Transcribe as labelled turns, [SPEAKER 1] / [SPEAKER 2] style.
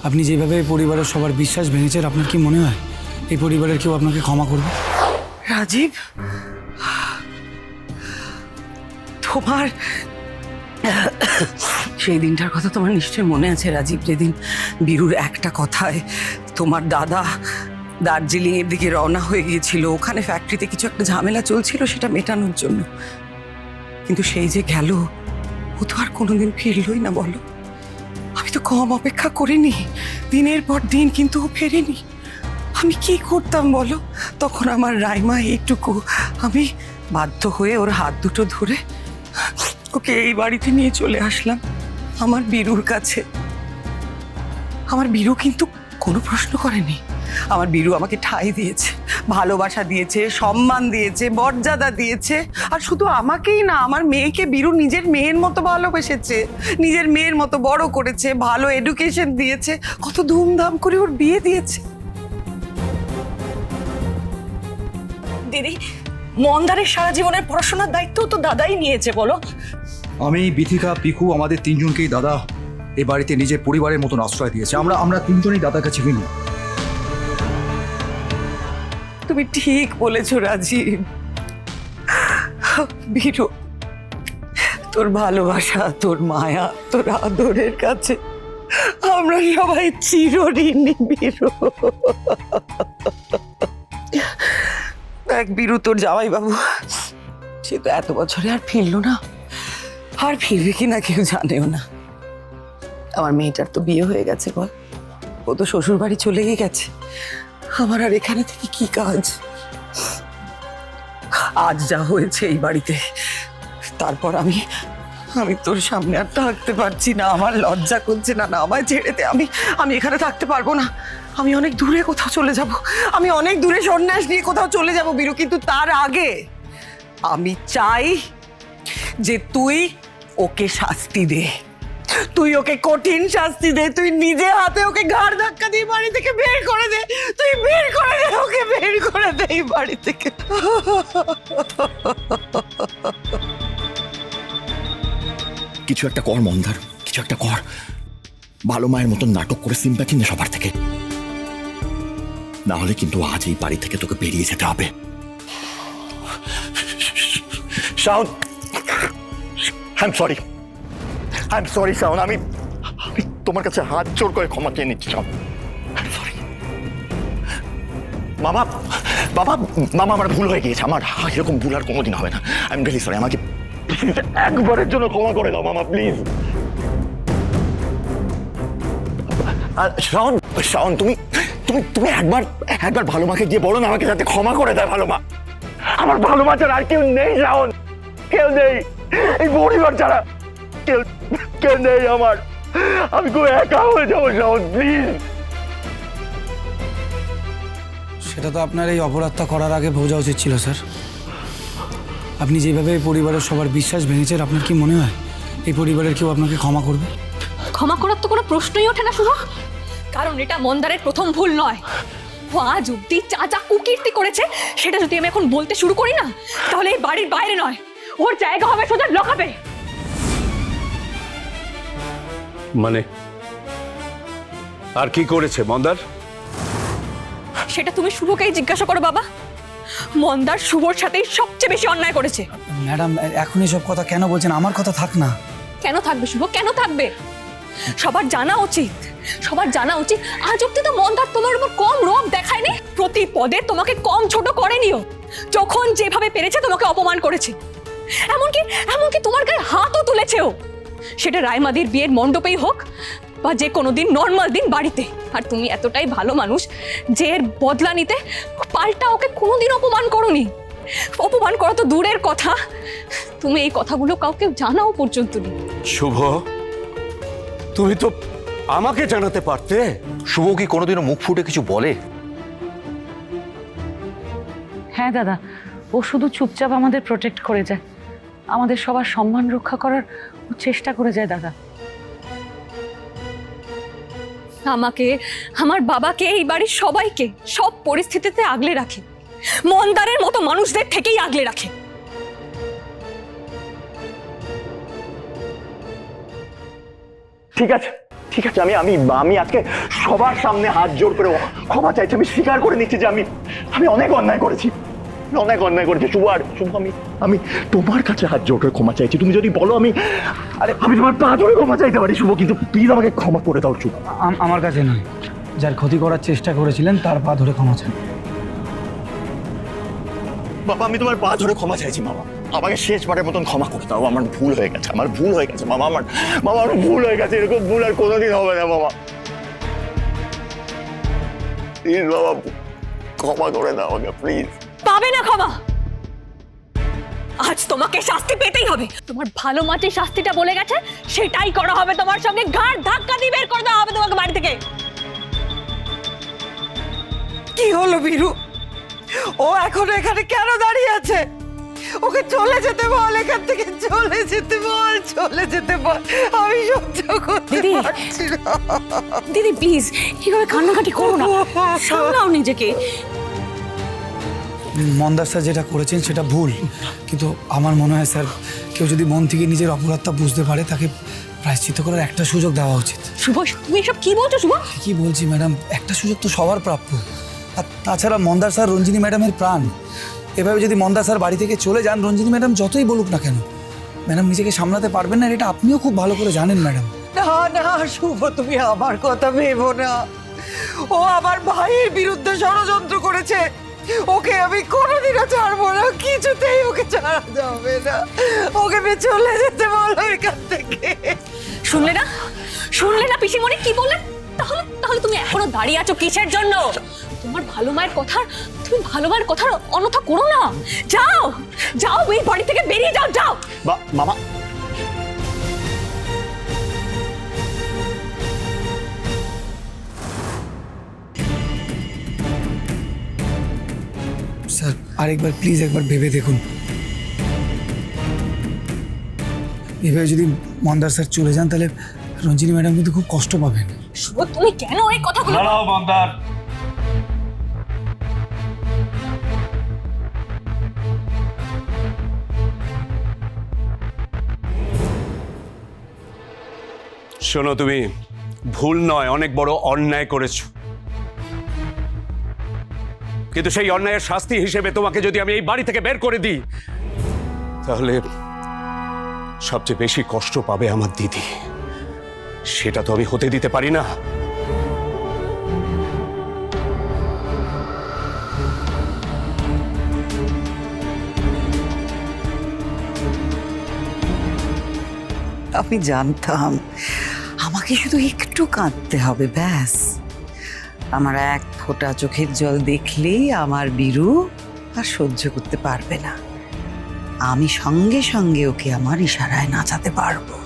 [SPEAKER 1] আপনি যেভাবে এই পরিবারের সবার বিশ্বাস ভেঙেছেন, আপনার কি মনে হয় এই পরিবারের কেউ আপনাকে ক্ষমা করবে?
[SPEAKER 2] রাজীব, তোমার সেই দিনটার কথা তোমার নিশ্চয়ই মনে আছে রাজীব, যেদিন বীরুর একটা কথায় তোমার দাদা দার্জিলিং এর দিকে রওনা হয়ে গিয়েছিল। ওখানে ফ্যাক্টরিতে কিছু একটা ঝামেলা চলছিল, সেটা মেটানোর জন্য। কিন্তু সেই যে গেল, ও তো আর কোনোদিন ফিরলই না। বলো, আমি তো কম অপেক্ষা করিনি, দিনের পর দিন, কিন্তু ও ফেরেনি। আমি কি করতাম বলো? তখন আমার রাইমা এইটুকু, আমি বাধ্য হয়ে ওর হাত দুটো ধরে ওকে এই বাড়িতে নিয়ে চলে আসলাম, আমার বীরুর কাছে। আমার বীরু কিন্তু কোনো প্রশ্ন করেনি। আমার বীরু আমাকে ঠাঁই দিয়েছে, ভালোবাসা দিয়েছে, সম্মান দিয়েছে, মর্যাদা দিয়েছে। আর শুধু আমাকেই না, আমার মেয়েকে বীরু নিজের মেয়ের মতো ভালোবেসেছে, নিজের মেয়ের মতো বড় করেছে, ভালো এডুকেশন দিয়েছে, কত ধুমধাম করে ওর বিয়ে দিয়েছে।
[SPEAKER 3] দিদি, মন্দারের সারা জীবনের পড়াশোনার দায়িত্ব তো দাদাই নিয়েছে, বলো।
[SPEAKER 4] আমি, বিথিকা, পিকু, আমাদের তিনজনকেই দাদা এ বাড়িতে নিজের পরিবারের মতন আশ্রয় দিয়েছে। আমরা তিনজনই দাদার কাছে ঋণী।
[SPEAKER 2] তুমি ঠিক বলেছো রাজীব। বীরু, তোর ভালোবাসা, তোর মায়া, তোর আদরের কাছে আমরা সবাই চিরঋণী। বীরু, দেখ বীরু, তোর জামাই বাবু সে তো এত বছরে আর ফিরলো না, আর ফিরবে কিনা কেউ জানেও না। আমার মেয়েটার তো বিয়ে হয়ে গেছে, বল, ও তো শ্বশুর বাড়ি চলেই গেছে। আমার আর এখানে থেকে কি কাজ? আজ যা হয়েছে এই বাড়িতে, তারপর আমি তোর সামনে আর থাকতে পারছি না। আমার লজ্জা করছে। না, আমায় ছেড়ে দে, আমি এখানে থাকতে পারবো না। আমি অনেক দূরে কোথাও চলে যাব, আমি অনেক দূরে সন্ন্যাস নিয়ে কোথাও চলে যাব বীরু। কিন্তু তার আগে আমি চাই যে তুই ওকে শাস্তি দে, তুই ওকে কঠিন শাস্তি দে। তুই নিজে হাতে ওকে ঘাড় ধাক্কা দিয়ে বাড়ি থেকে বের করে দে। তুই বের করে দে, ওকে বের করে দে এই বাড়ি থেকে।
[SPEAKER 5] কিছু একটা কর মন্দার, কিছু একটা কর। ভালো মায়ের মতন নাটক করে সিম্প্যাথি নে সবার থেকে, না হলে কিন্তু আজ এই বাড়ি থেকে তোকে বেরিয়ে যেতে হবে। Shaon, I am sorry Shaon, আমি তোমার কাছে হাত জোর করে ক্ষমা চেয়ে নিচ্ছি শাওন। সরি মামা, বাবা, মামা, আমার ভুল হয়ে গিয়েছে। আমার এরকম ভুল আর কোনোদিন হবে না। I am really sorry. আমাকে একবারের জন্য ক্ষমা করে দাও মামা, প্লিজ। শাওন, শাওন, তুমি তুমি তুমি একবার ভালো মাকে গিয়ে বলো না আমাকে যাতে ক্ষমা করে দেয় ভালো মা। আমার ভালো মা ছাড়া আর কেউ নেই শাওন, কেউ নেই এই পরিবার ছাড়া, কেউ নেই আমার। আমি খুব একা হয়ে যাবো শাওন, প্লিজ।
[SPEAKER 1] সেটা তো আপনার এই অপরাধটা করার আগে বোঝা উচিত ছিল স্যার। আপনি যেভাবে এই পরিবারের সবার বিশ্বাস ভেঙেছেন, আপনার কি মনে হয় এই পরিবারের কেউ আপনাকে ক্ষমা করবে?
[SPEAKER 3] ক্ষমা করার তো কোনো প্রশ্নই ওঠে না শুভ, কারণ এটা মন্দারের প্রথম ভুল নয়। ও আজ অব্দি যা যা কুকীর্তি করেছে, সেটা যদি আমি এখন বলতে শুরু করি না, তাহলে এই বাড়ির বাইরে নয়, ওর জায়গা হবে সোজা লকাপে।
[SPEAKER 6] মানে আর কি করেছে মন্দার?
[SPEAKER 3] সেটা তুমি শুভকেই জিজ্ঞাসা করো বাবা। মন্দার শুভর সাথেই সবচেয়ে বেশি অন্যায় করেছে।
[SPEAKER 1] ম্যাডাম, এখন এসব কথা কেন বলছেন? আমার কথা থাক না।
[SPEAKER 3] কেন থাকবে শুভ, কেন থাকবে? সবার জানা উচিত, সবার জানা উচিত আজ অব্দি তো মন্দার তোমার উপর কম রোগ দেখায়নি, প্রতি পদে তোমাকে কম ছোট করেনিও। যখন যেভাবে পেরেছে তোমাকে অপমান করেছে, এমনকি তোমার গায়ে হাতও তুলেছেও। সেটা রায়মাদির বিয়ের মণ্ডপেই হোক বা যে কোনো দিন নর্মাল দিন বাড়িতে। আর তুমি এতটাই ভালো মানুষ যে এর বদলা নিতে পাল্টা ওকে কোনোদিন অপমান করোনি। অপমান করা তো দূরের কথা, তুমি এই কথাগুলো কাউকে জানাও পর্যন্ত নেই।
[SPEAKER 6] শুভ, তুমি তো আমাকে জানাতে পারতে।
[SPEAKER 5] শুভ কি কোনোদিনও মুখ ফুটে কিছু বলে?
[SPEAKER 7] হ্যাঁ দাদা, ও শুধু চুপচাপ আমাদের প্রোটেক্ট করে যায়, আমাদের সবার সম্মান রক্ষা করার ও চেষ্টা করে যায় দাদা।
[SPEAKER 3] আমাকে, আমার বাবাকে, এই বাড়ির সবাইকে সব পরিস্থিতিতে আগলে রাখে, মন্দারের মতো মানুষদের থেকেই আগলে রাখে।
[SPEAKER 5] ঠিক আছে, ঠিক আছে, আমি আমি আমি আজকে সবার সামনে হাত জোর করে ক্ষমা চাইছি। আমি স্বীকার করে নিচ্ছি যে আমি অনেক অন্যায় করেছি, অনেক অন্যায় করেছি। শুভ, আর শুভ, আমি তোমার কাছে হাত জোর করে ক্ষমা চাইছি। তুমি যদি বলো আমি তোমার পা ধরে ক্ষমা চাইতে পারি শুভ, কিন্তু প্লিজ আমাকে ক্ষমা করে দাও শুভ।
[SPEAKER 1] আমার কাছে নয়, যার ক্ষতি করার চেষ্টা করেছিলেন তার পা ধরে ক্ষমা চান।
[SPEAKER 5] বাবা, আমি তোমার পা ধরে ক্ষমা চাইছি বাবা, আমাকে শেষবারের মতন ক্ষমা করে দাও। আমার ভুল হয়ে গেছে, আমার ভুল হয়ে গেছে বাবা, আমার ভুল হয়ে গেছে। এরকম ভুল আর কোনোদিন হবে না বাবা। প্লিজ বাবা, ক্ষমা করে দাও আমাকে প্লিজ।
[SPEAKER 3] পাবে না ক্ষমা। আজ তোমাকে শাস্তি পেতেই হবে। তোমার ভালো মা যে শাস্তিটা বলে গেছে সেটাই করা হবে তোমার সঙ্গে। ঘাড় ধাক্কা দিয়ে বের করে দেওয়া হবে তোমাকে বাড়ি থেকে।
[SPEAKER 2] কি হলো বিরু? ও এখনো এখানে কেন দাঁড়িয়ে আছে? ওকে চলে যেতে বল, এখান থেকে চলে যেতে বল, চলে যেতে বল। আমি সহ্য করতে
[SPEAKER 3] দিদি,
[SPEAKER 2] পারছি না।
[SPEAKER 3] দিদি প্লিজ এইভাবে কান্নাকাটি করো না, সামলাও নিজেকে।
[SPEAKER 1] মন্দার স্যার যেটা করেছেন সেটা ভুল, কিন্তু আমার মনে হয় স্যার কেউ যদি মন থেকে নিজের অপরাধটা বুঝতে পারে তাকে প্রায়শ্চিত্ত করার একটা সুযোগ দেওয়া উচিত।
[SPEAKER 3] শুভ, তুমি এসব কি বলছো শুভ?
[SPEAKER 1] কি বলছি ম্যাডাম, একটা সুযোগ তো সবার প্রাপ্য। আর তাছাড়া মন্দার স্যার রঞ্জিনী ম্যাডামের প্রাণ। এভাবে যদি মন্দার স্যার বাড়ি থেকে চলে যান, রঞ্জিনী ম্যাডাম যতই বলুক না কেন, ম্যাডাম নিজেকে সামলাতে পারবেন না, এটা আপনিও খুব ভালো করে জানেন ম্যাডাম।
[SPEAKER 2] না না শুভ, তুমি আমার কথা ভেবো না। ও আমার ভাইয়ের বিরুদ্ধে ষড়যন্ত্র করেছে। ওকে আমি কোনোদিনও ছাড়বো না, কিছুতেই ওকে ছাড়া যাবে না। ওকে চলে যেতে বলো এখান থেকে।
[SPEAKER 3] শুনলে না, শুনলে না পিসিমণি কি বললেন? তাহলে তাহলে তুমি এখনো দাঁড়িয়ে আছো কিসের জন্য? তোমার ভালো মায়ের কথা, তুমি ভালো মায়ের কথার অন্যথা করো না। যাও যাও, এই বাড়ি থেকে বেরিয়ে যাও, যাও।
[SPEAKER 5] মামা,
[SPEAKER 1] স্যার আরেকবার প্লিজ একবার ভেবে দেখুন। এভাবে যদি মন্দার স্যার চলে যান তাহলে রঞ্জিনী ম্যাডাম কিন্তু খুব কষ্ট পাবেন।
[SPEAKER 3] শুভ, তুমি কেন এই কথাগুলো?
[SPEAKER 6] মন্দার, শোনো, তুমি ভুল নয় অনেক বড় অন্যায় করেছো, কিন্তু সেই অন্যায়ের শাস্তি হিসেবে তোমাকে যদি আমি এই বাড়ি থেকে বের করে দিই তাহলে সবচেয়ে বেশি কষ্ট পাবে আমার দিদি। সেটা তো আমি হতে দিতে পারি না।
[SPEAKER 2] আমি জানতাম আমাকে শুধু একটু কাঁদতে হবে, ব্যাস। আমার এক ফোঁটা চোখের জল দেখলেই আমার বীরু আর সহ্য করতে পারবে না। আমি সঙ্গে সঙ্গে ওকে আমার ইশারায় নাচাতে পারবো।